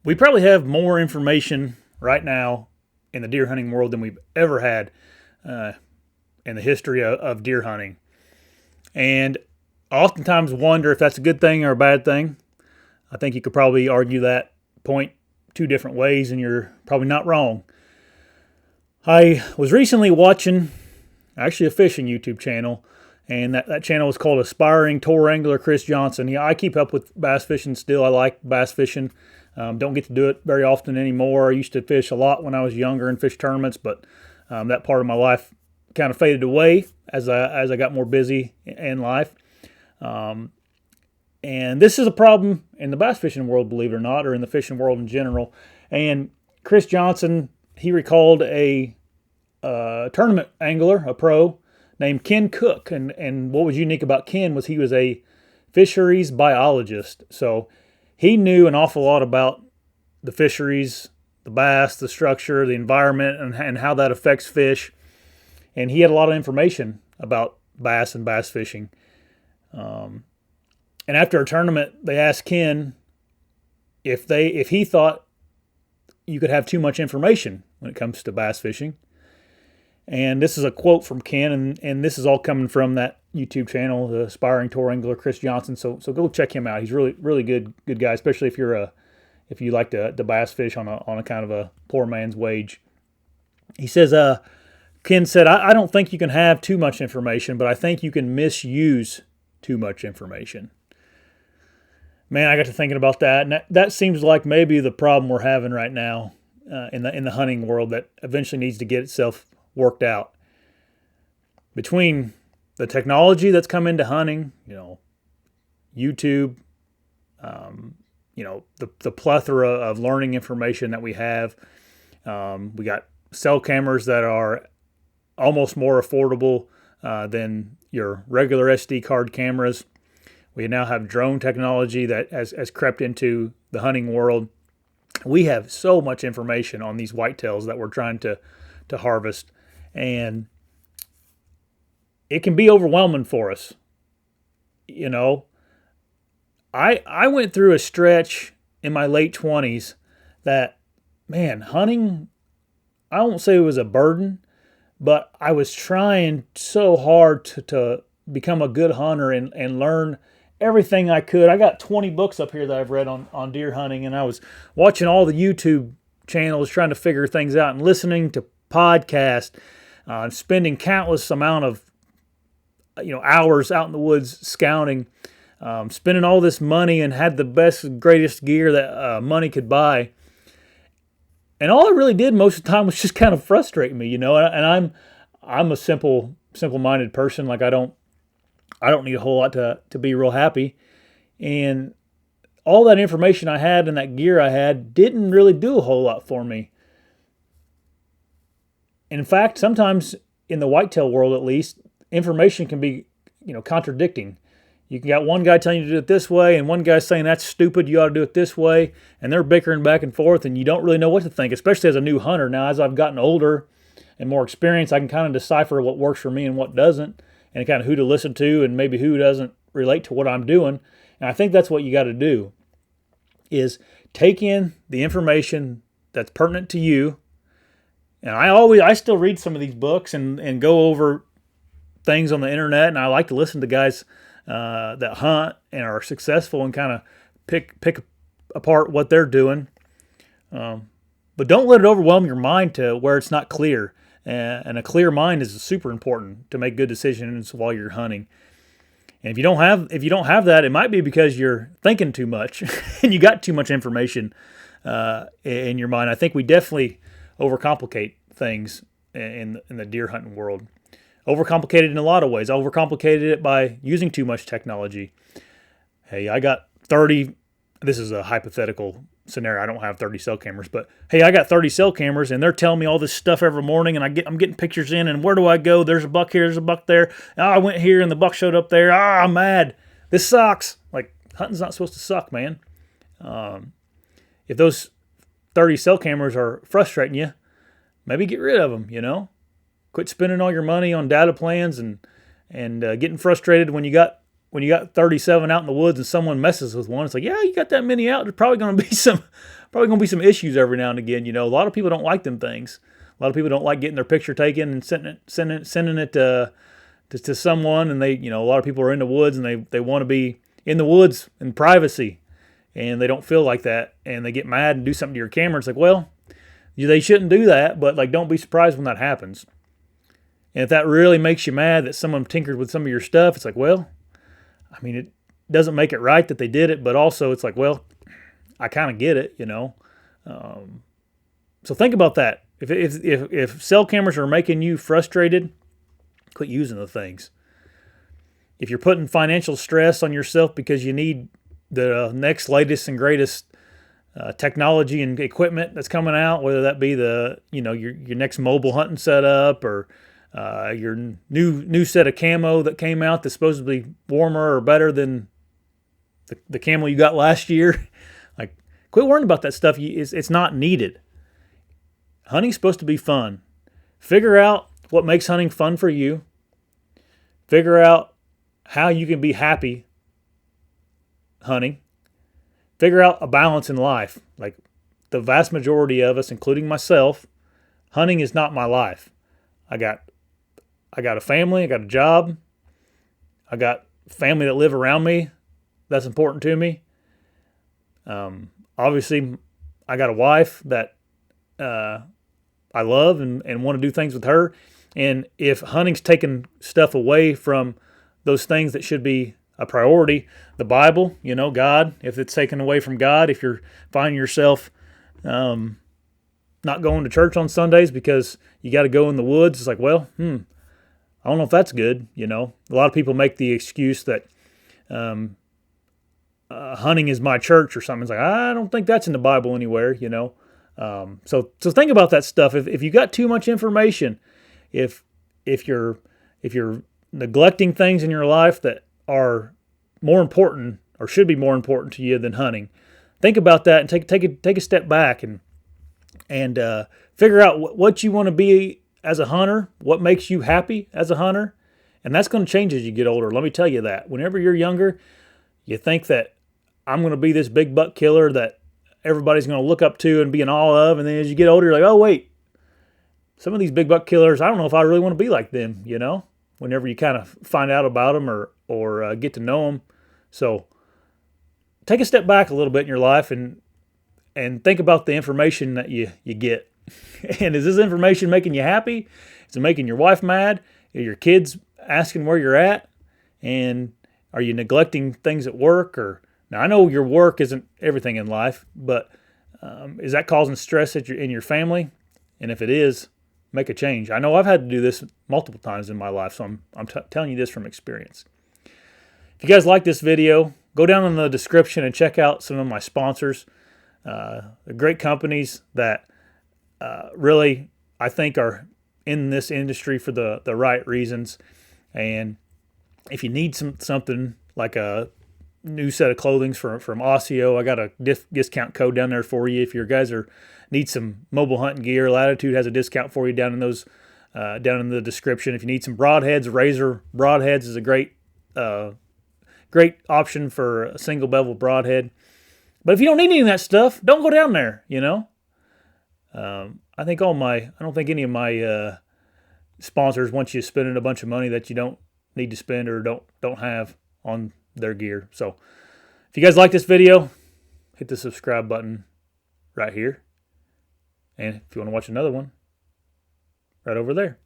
We probably have more information right now in the deer hunting world than we've ever had uh, in the history of deer hunting. And I oftentimes wonder if that's a good thing or a bad thing. I think you could probably argue that point two different ways, and you're probably not wrong. I was recently watching actually a fishing YouTube channel, and that channel is called Aspiring Tour Angler Chris Johnson. Yeah, I keep up with bass fishing still. I like bass fishing. Don't get to do it very often anymore. I used to fish a lot when I was younger and fish tournaments, but that part of my life kind of faded away as I got more busy in life. Um, and this is a problem in the bass fishing world, believe it or not, or in the fishing world in general. And Chris Johnson, he recalled a tournament angler, a pro named Ken Cook. And what was unique about Ken was he was a fisheries biologist. So he knew an awful lot about the fisheries, the bass, the structure, the environment, and how that affects fish. And he had a lot of information about bass and bass fishing. And after a tournament, they asked Ken if he thought you could have too much information when it comes to bass fishing. And this is a quote from Ken, and this is all coming from that YouTube channel, the Aspiring Tour Angler Chris Johnson. So go check him out. He's really good guy, especially if you like to bass fish on a kind of a poor man's wage. He says, Ken said, I don't think you can have too much information, but I think you can misuse too much information. Man, I got to thinking about that, and that seems like maybe the problem we're having right now in the hunting world that eventually needs to get itself worked out. Between the technology that's come into hunting, YouTube, the plethora of learning information that we have. We got cell cameras that are almost more affordable than your regular SD card cameras. We now have drone technology that has crept into the hunting world. We have so much information on these whitetails that we're trying to harvest, and it can be overwhelming for us. I went through a stretch in my late 20s that, man, hunting, I won't say it was a burden, but I was trying so hard to become a good hunter and learn everything I could. I got 20 books up here that I've read on deer hunting, and I was watching all the YouTube channels trying to figure things out and listening to podcasts, spending countless amount of hours out in the woods scouting, spending all this money, and had the best, greatest gear that money could buy. And all it really did most of the time was just kind of frustrate me, And I'm a simple-minded person. Like I don't need a whole lot to be real happy. And all that information I had and that gear I had didn't really do a whole lot for me. In fact, sometimes in the whitetail world, at least, information can be, contradicting. You got one guy telling you to do it this way, and one guy saying that's stupid, you ought to do it this way, and they're bickering back and forth, and you don't really know what to think, especially as a new hunter. Now, as I've gotten older and more experienced, I can kind of decipher what works for me and what doesn't, and kind of who to listen to and maybe who doesn't relate to what I'm doing. And I think that's what you got to do, is take in the information that's pertinent to you. And I still read some of these books and go over things on the internet, and I like to listen to guys that hunt and are successful and kind of pick apart what they're doing. But don't let it overwhelm your mind to where it's not clear. And a clear mind is super important to make good decisions while you're hunting. And if you don't have that, it might be because you're thinking too much and you got too much information in your mind. I think we definitely overcomplicate things in the deer hunting world. Overcomplicated in a lot of ways. I overcomplicated it by using too much technology. Hey, I got 30. This is a hypothetical scenario. I don't have 30 cell cameras, but hey, I got 30 cell cameras, and they're telling me all this stuff every morning, and I'm getting pictures in, and where do I go? There's a buck here, there's a buck there. Oh, I went here, and the buck showed up there. Ah, I'm mad. This sucks. Like, hunting's not supposed to suck, man. If those 30 cell cameras are frustrating you, maybe get rid of them, Quit spending all your money on data plans and getting frustrated when you got 37 out in the woods and someone messes with one. It's like, yeah, you got that many out. There's probably going to be some probably going to be some issues every now and again. A lot of people don't like them things. A lot of people don't like getting their picture taken and sending it to someone. And a lot of people are in the woods and they want to be in the woods in privacy, and they don't feel like that, and they get mad and do something to your camera. It's like, well, they shouldn't do that, but don't be surprised when that happens. And if that really makes you mad that someone tinkered with some of your stuff, it's like, well, it doesn't make it right that they did it, but also it's like, well, I kind of get it, So think about that. If cell cameras are making you frustrated, quit using the things. If you're putting financial stress on yourself because you need the next latest and greatest technology and equipment that's coming out, whether that be your next mobile hunting setup or your new set of camo that came out that's supposedly warmer or better than the camo you got last year, quit worrying about that stuff. It's not needed. Hunting's supposed to be fun. Figure out what makes hunting fun for you. Figure out how you can be happy hunting. Figure out a balance in life. Like the vast majority of us, including myself, hunting is not my life. I got a family, I got a job, I got family that live around me. That's important to me. Obviously, I got a wife that I love and want to do things with her. And if hunting's taking stuff away from those things that should be a priority, the Bible, God, if it's taken away from God, if you're finding yourself not going to church on Sundays because you got to go in the woods, it's like, well, I don't know if that's good. A lot of people make the excuse that hunting is my church or something. It's like, I don't think that's in the Bible anywhere, So think about that stuff. If you got too much information, if you're neglecting things in your life that are more important or should be more important to you than hunting, think about that and take a step back and figure out what you want to be as a hunter, what makes you happy as a hunter, and that's going to change as you get older. Let me tell you that. Whenever you're younger, you think that I'm going to be this big buck killer that everybody's going to look up to and be in awe of, and then as you get older, you're like, oh wait, some of these big buck killers, I don't know if I really want to be like them, whenever you kind of find out about them or get to know them. So take a step back a little bit in your life and think about the information that you get. And is this information making you happy? Is it making your wife mad? Are your kids asking where you're at? And are you neglecting things at work? Now I know your work isn't everything in life, but is that causing stress in your family? And if it is, make a change. I know I've had to do this multiple times in my life, so I'm telling you this from experience. If you guys like this video, go down in the description and check out some of my sponsors. Great companies that really I think are in this industry for the right reasons. And if you need something like a new set of clothing from ASIO, I got a discount code down there for you. If your guys need some mobile hunting gear, Latitude has a discount for you down in those down in the description. If you need some broadheads, Razor broadheads is a great option for a single bevel broadhead. But if you don't need any of that stuff, don't go down there. I don't think any of my sponsors want you spending a bunch of money that you don't need to spend or don't have on their gear. So if you guys like this video, hit the subscribe button right here. And if you want to watch another one, right over there.